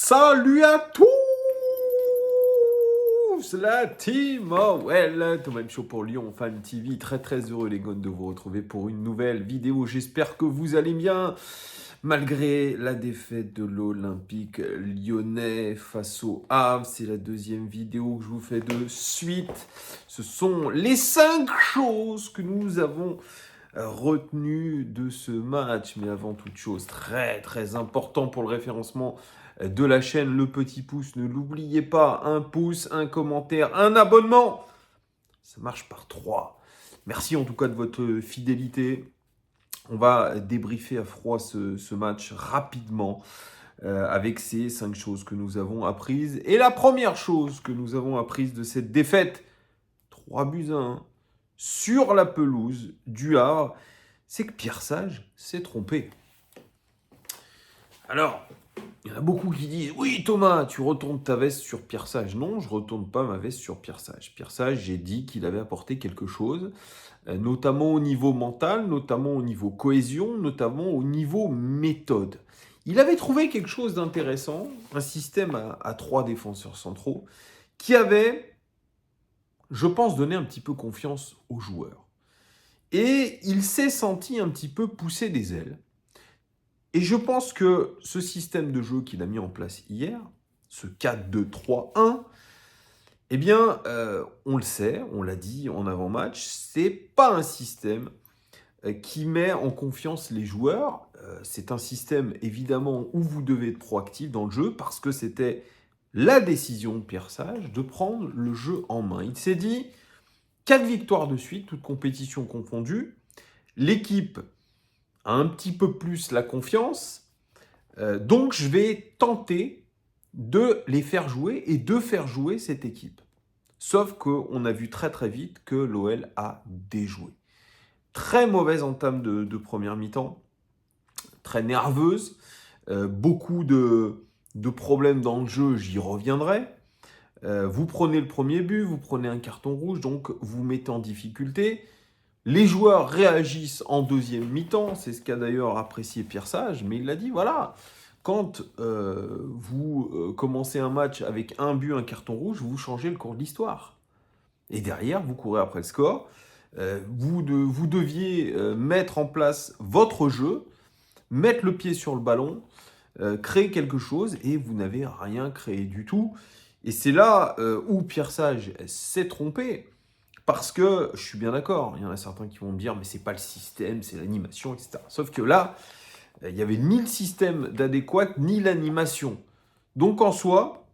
Salut à tous, la team OL, Thomas Show pour Lyon Fan TV. Très très heureux les gars de vous retrouver pour une nouvelle vidéo. J'espère que vous allez bien malgré la défaite de l'Olympique lyonnais face au Havre. C'est la deuxième vidéo que je vous fais de suite. Ce sont les 5 choses que nous avons retenu de ce match. Mais avant toute chose, très très important pour le référencement de la chaîne, le petit pouce, ne l'oubliez pas, un pouce, un commentaire, un abonnement, ça marche par 3. Merci en tout cas de votre fidélité. On va débriefer à froid ce match rapidement avec ces 5 choses que nous avons apprises. Et la première chose que nous avons apprise de cette défaite, 3-1 sur la pelouse du Havre, c'est que Pierre Sage s'est trompé. Alors, il y en a beaucoup qui disent « Oui, Thomas, tu retournes ta veste sur Pierre Sage. » Non, je ne retourne pas ma veste sur Pierre Sage. Pierre Sage, j'ai dit qu'il avait apporté quelque chose, notamment au niveau mental, notamment au niveau cohésion, notamment au niveau méthode. Il avait trouvé quelque chose d'intéressant, un système à 3 défenseurs centraux, qui avait, je pense, donné un petit peu confiance aux joueurs. Et il s'est senti un petit peu pousser des ailes. Et je pense que ce système de jeu qu'il a mis en place hier, ce 4-2-3-1, eh bien, on le sait, on l'a dit en avant-match, c'est pas un système qui met en confiance les joueurs. C'est un système, évidemment, où vous devez être proactif dans le jeu, parce que c'était la décision de Pierre Sage de prendre le jeu en main. Il s'est dit, 4 victoires de suite, toutes compétitions confondues, l'équipe a un petit peu plus la confiance, donc je vais tenter de les faire jouer et de faire jouer cette équipe. Sauf qu'on a vu très très vite que l'OL a déjoué. Très mauvaise entame de première mi-temps, très nerveuse, beaucoup de problèmes dans le jeu, j'y reviendrai. Vous prenez le premier but, vous prenez un carton rouge, donc vous mettez en difficulté. Les joueurs réagissent en deuxième mi-temps, c'est ce qu'a d'ailleurs apprécié Pierre Sage, mais il l'a dit, voilà, quand vous commencez un match avec un but, un carton rouge, vous changez le cours de l'histoire. Et derrière, vous courez après le score. Vous deviez mettre en place votre jeu, mettre le pied sur le ballon, créer quelque chose, et vous n'avez rien créé du tout. Et c'est là où Pierre Sage s'est trompé. Parce que, je suis bien d'accord, il y en a certains qui vont me dire « mais c'est pas le système, c'est l'animation, etc. » Sauf que là, il n'y avait ni le système d'adéquat, ni l'animation. Donc en soi,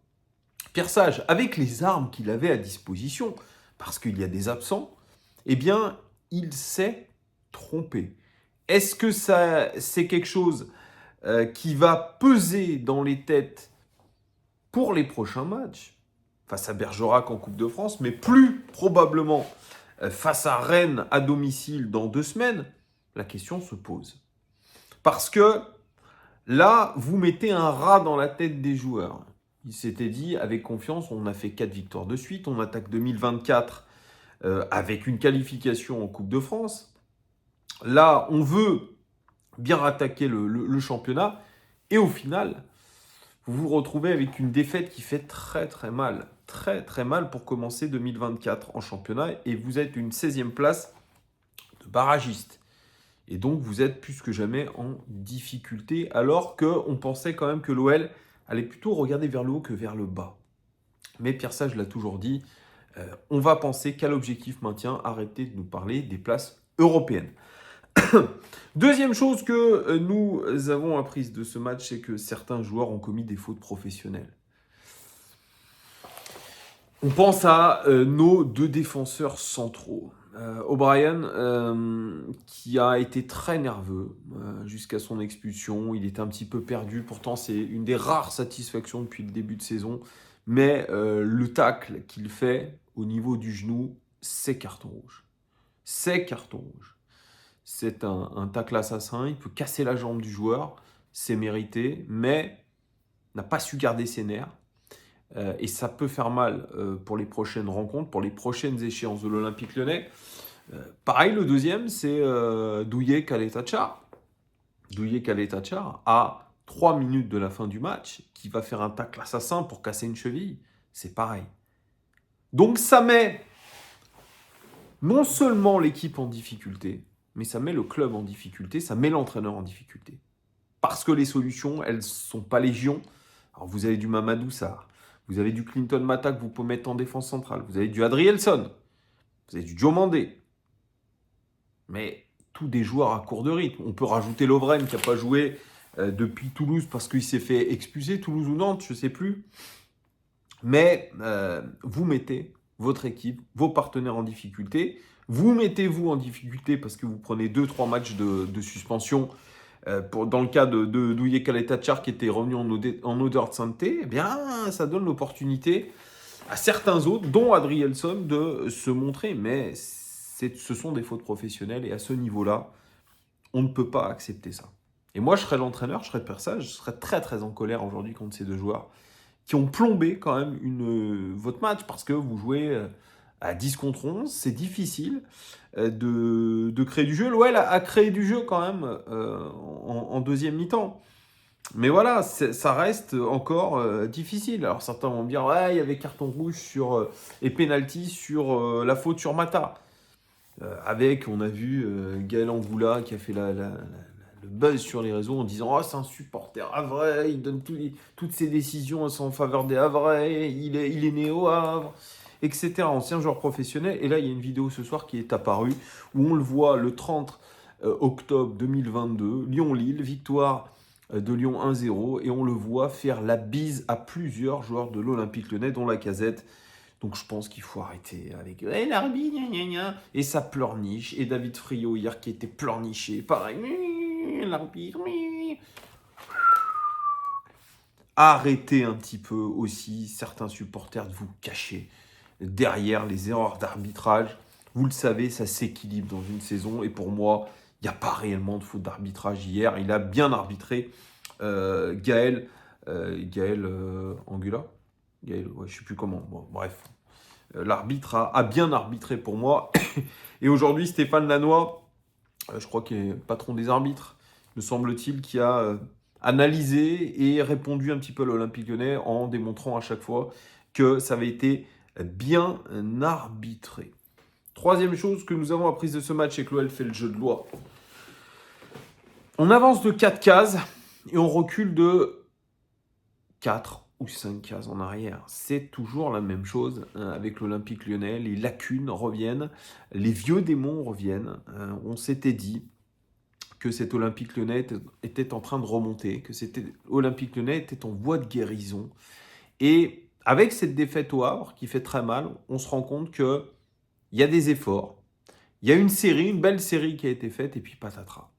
Pierre Sage, avec les armes qu'il avait à disposition, parce qu'il y a des absents, eh bien, il s'est trompé. Est-ce que c'est quelque chose qui va peser dans les têtes pour les prochains matchs face à Bergerac en Coupe de France, mais plus probablement face à Rennes à domicile dans 2 semaines, la question se pose. Parce que là, vous mettez un rat dans la tête des joueurs. Ils s'étaient dit, avec confiance, on a fait 4 victoires de suite, on attaque 2024 avec une qualification en Coupe de France. Là, on veut bien rattaquer le championnat, et au final, vous vous retrouvez avec une défaite qui fait très très mal. Très très mal pour commencer 2024 en championnat. Et vous êtes une 16e place de barragiste. Et donc vous êtes plus que jamais en difficulté. Alors qu'on pensait quand même que l'OL allait plutôt regarder vers le haut que vers le bas. Mais Pierre Sage l'a toujours dit, on va penser qu'à l'objectif maintien, arrêtez de nous parler des places européennes. Deuxième chose que nous avons apprise de ce match, c'est que certains joueurs ont commis des fautes professionnelles. On pense à nos 2 défenseurs centraux. O'Brien, qui a été très nerveux jusqu'à son expulsion. Il était un petit peu perdu. Pourtant, c'est une des rares satisfactions depuis le début de saison. Mais le tacle qu'il fait au niveau du genou, c'est carton rouge. C'est carton rouge. C'est un tacle assassin, il peut casser la jambe du joueur, c'est mérité, mais n'a pas su garder ses nerfs. Et ça peut faire mal pour les prochaines rencontres, pour les prochaines échéances de l'Olympique Lyonnais. Pareil, le deuxième, c'est Douye Caleta-Car. Douye Caleta-Car a 3 minutes de la fin du match, qui va faire un tacle assassin pour casser une cheville, c'est pareil. Donc ça met non seulement l'équipe en difficulté, mais ça met le club en difficulté, ça met l'entraîneur en difficulté. Parce que les solutions, elles ne sont pas légion. Alors vous avez du Mamadou Sarr, vous avez du Clinton Mata que vous pouvez mettre en défense centrale, vous avez du Adrielson, vous avez du Diomandé. Mais tous des joueurs à court de rythme. On peut rajouter Lovren qui n'a pas joué depuis Toulouse parce qu'il s'est fait expulser, Toulouse ou Nantes, je ne sais plus. Mais vous mettez votre équipe, vos partenaires en difficulté. Vous mettez-vous en difficulté parce que vous prenez 2-3 matchs de suspension. Dans le cas de Douye Kaletachar qui était revenu en odeur de sainteté, eh bien, ça donne l'opportunité à certains autres, dont Adrielson, de se montrer. Mais ce sont des fautes professionnelles et à ce niveau-là, on ne peut pas accepter ça. Et moi, je serais l'entraîneur, je serais Persage, je serais très très en colère aujourd'hui contre ces deux joueurs qui ont plombé quand même votre match parce que vous jouez à 10 contre 11, c'est difficile de créer du jeu. L'OL a créé du jeu quand même en deuxième mi-temps. Mais voilà, ça reste encore difficile. Alors certains vont me dire, ouais, il y avait carton rouge et penalty sur la faute sur Mata. On a vu Gaël Angoula qui a fait le buzz sur les réseaux en disant « Ah, c'est un supporter havrais, il donne toutes ses décisions en faveur des Havrais, il est né au Havre, etc. » Ancien joueur professionnel. Et là, il y a une vidéo ce soir qui est apparue où on le voit le 30 octobre 2022, Lyon-Lille, victoire de Lyon 1-0, et on le voit faire la bise à plusieurs joueurs de l'Olympique Lyonnais, dont Lacazette. Donc je pense qu'il faut arrêter avec l'arbitre, gna gna gna, et ça pleurniche. Et David Friot hier qui était pleurniché, pareil, l'arbitre. Arrêtez un petit peu aussi certains supporters de vous cacher derrière les erreurs d'arbitrage. Vous le savez, ça s'équilibre dans une saison. Et pour moi, il n'y a pas réellement de faute d'arbitrage hier. Il a bien arbitré Gaël Angula. Gaël, ouais, je ne sais plus comment. Bon, bref. L'arbitre a bien arbitré pour moi. Et aujourd'hui, Stéphane Lannoy, je crois qu'il est patron des arbitres, me semble-t-il, qui a analysé et répondu un petit peu à l'Olympique Lyonnais en démontrant à chaque fois que ça avait été bien arbitré. Troisième chose que nous avons apprise de ce match, c'est que l'OL fait le jeu de loi. On avance de 4 cases et on recule de 4 ou 5 cases en arrière. C'est toujours la même chose avec l'Olympique Lyonnais. Les lacunes reviennent, les vieux démons reviennent. On s'était dit que cet Olympique Lyonnais était en train de remonter, que l'Olympique Lyonnais était en voie de guérison. Et avec cette défaite au Havre, qui fait très mal, on se rend compte qu'il y a des efforts. Il y a une belle série qui a été faite, et puis patatras.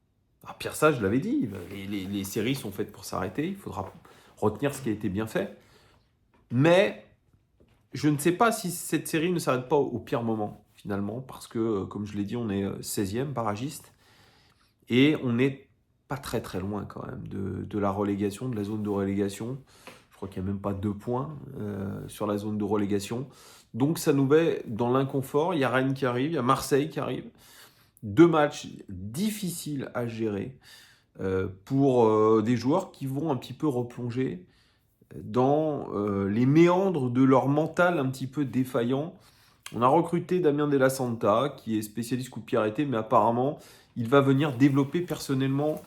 Alors Pierre Sage, je l'avais dit, les séries sont faites pour s'arrêter, il faudra retenir ce qui a été bien fait. Mais je ne sais pas si cette série ne s'arrête pas au pire moment, finalement, parce que, comme je l'ai dit, on est 16e barragiste, et on n'est pas très très loin quand même de la relégation, de la zone de relégation. Je crois qu'il n'y a même pas 2 points sur la zone de relégation. Donc ça nous met dans l'inconfort. Il y a Rennes qui arrive, il y a Marseille qui arrive. 2 matchs difficiles à gérer pour des joueurs qui vont un petit peu replonger dans les méandres de leur mental un petit peu défaillant. On a recruté Damien Della Santa, qui est spécialiste coup de pied arrêté, mais apparemment, il va venir développer personnellement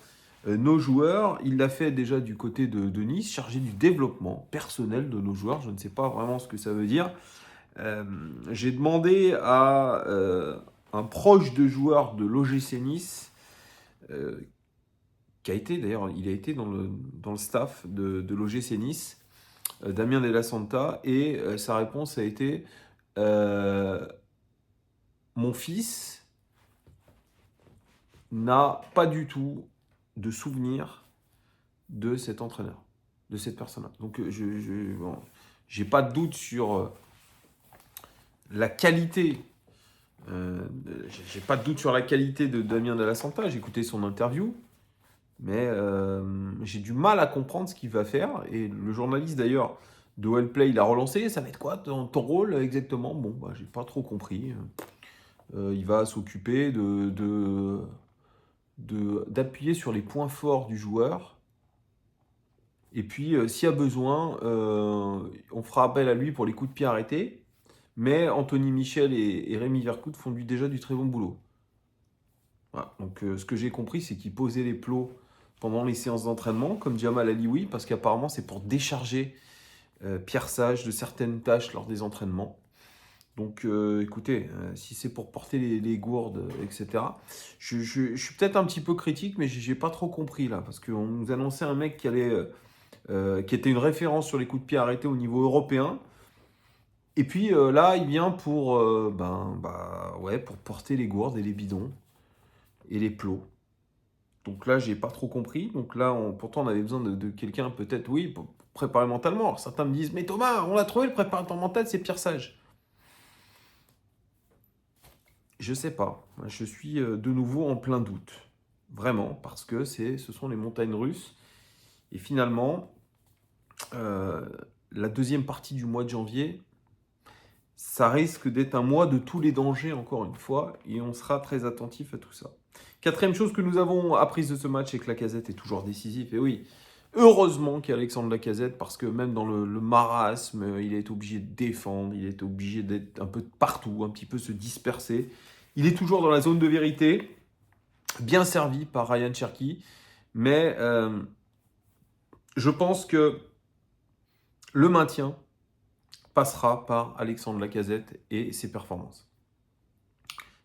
nos joueurs. Il l'a fait déjà du côté de Nice, chargé du développement personnel de nos joueurs. Je ne sais pas vraiment ce que ça veut dire. J'ai demandé à un proche de joueur de l'OGC Nice, qui a été d'ailleurs, il a été dans le staff de l'OGC Nice, Damien Della Santa, et sa réponse a été mon fils n'a pas du tout de souvenir de cet entraîneur, de cette personne-là. Donc j'ai pas de doute sur la qualité. J'ai pas de doute sur la qualité de Damien Della Santa. J'ai écouté son interview, mais j'ai du mal à comprendre ce qu'il va faire. Et le journaliste d'ailleurs de Wellplay, il a relancé. Ça va être quoi ton rôle exactement? Bon, j'ai pas trop compris. Il va s'occuper d'appuyer sur les points forts du joueur Et puis, s'il y a besoin, on fera appel à lui pour les coups de pied arrêtés. Mais Anthony Michel et Rémi Vercoute font déjà du très bon boulot. Voilà. Donc, ce que j'ai compris, c'est qu'ils posaient les plots pendant les séances d'entraînement, comme Jamal Alioui, parce qu'apparemment, c'est pour décharger Pierre Sage de certaines tâches lors des entraînements. Donc, écoutez, si c'est pour porter les gourdes, etc., je suis peut-être un petit peu critique, mais j'ai pas trop compris là, parce qu'on nous annonçait un mec qui était une référence sur les coups de pied arrêtés au niveau européen. Et puis là, il vient pour, ouais, pour porter les gourdes et les bidons et les plots. Donc là, j'ai pas trop compris. Donc là, pourtant, on avait besoin de quelqu'un, peut-être, oui, pour préparer mentalement. Alors certains me disent, mais Thomas, on l'a trouvé, le préparateur mental, c'est Pierre Sage. Je sais pas. Je suis de nouveau en plein doute. Vraiment, parce que ce sont les montagnes russes. Et finalement, euh, la deuxième partie du mois de janvier, ça risque d'être un mois de tous les dangers, encore une fois, et on sera très attentif à tout ça. Quatrième chose que nous avons apprise de ce match, c'est que Lacazette est toujours décisif. Et oui, heureusement qu'il y a Alexandre Lacazette, parce que même dans le marasme, il est obligé de défendre, il est obligé d'être un peu partout, un petit peu se disperser. Il est toujours dans la zone de vérité, bien servi par Ryan Cherky, mais je pense que le maintien passera par Alexandre Lacazette et ses performances.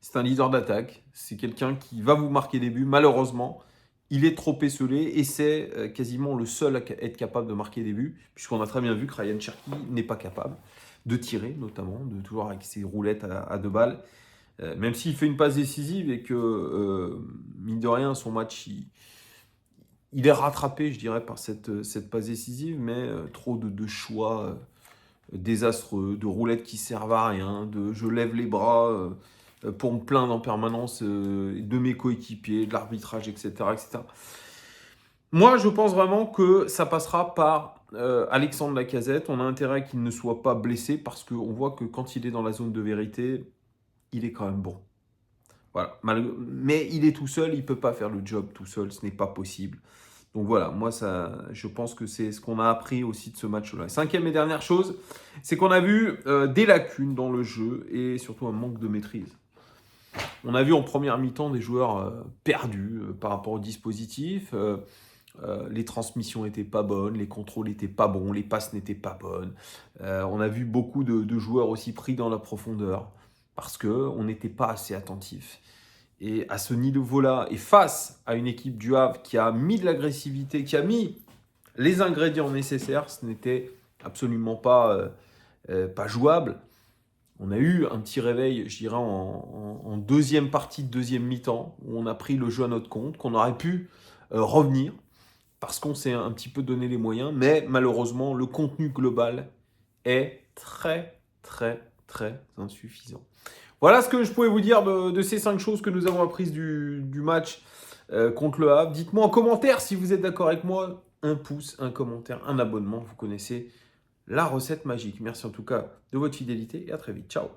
C'est un leader d'attaque, c'est quelqu'un qui va vous marquer des buts. Malheureusement, il est trop esselé et c'est quasiment le seul à être capable de marquer des buts, puisqu'on a très bien vu que Ryan Cherky n'est pas capable de tirer, notamment, de toujours avec ses roulettes à deux balles. Même s'il fait une passe décisive et que, mine de rien, son match, il est rattrapé, je dirais, par cette passe décisive, mais trop de choix désastreux, de roulettes qui servent à rien, de je lève les bras pour me plaindre en permanence de mes coéquipiers, de l'arbitrage, etc., etc. Moi, je pense vraiment que ça passera par Alexandre Lacazette. On a intérêt qu'il ne soit pas blessé parce qu'on voit que quand il est dans la zone de vérité, il est quand même bon. Voilà. Mais il est tout seul, il ne peut pas faire le job tout seul, ce n'est pas possible. Donc voilà, moi, je pense que c'est ce qu'on a appris aussi de ce match-là. Cinquième et dernière chose, c'est qu'on a vu des lacunes dans le jeu et surtout un manque de maîtrise. On a vu en première mi-temps des joueurs perdus par rapport au dispositif. Les transmissions n'étaient pas bonnes, les contrôles n'étaient pas bons, les passes n'étaient pas bonnes. On a vu beaucoup de joueurs aussi pris dans la profondeur parce qu'on n'était pas assez attentif. Et à ce niveau-là, et face à une équipe du Havre qui a mis de l'agressivité, qui a mis les ingrédients nécessaires, ce n'était absolument pas jouable. On a eu un petit réveil, je dirais, en deuxième partie de deuxième mi-temps, où on a pris le jeu à notre compte, qu'on aurait pu revenir, parce qu'on s'est un petit peu donné les moyens, mais malheureusement, le contenu global est très, très, très insuffisant. Voilà ce que je pouvais vous dire de ces 5 choses que nous avons apprises du match contre le Havre. Dites-moi en commentaire si vous êtes d'accord avec moi. Un pouce, un commentaire, un abonnement. Vous connaissez la recette magique. Merci en tout cas de votre fidélité et à très vite. Ciao.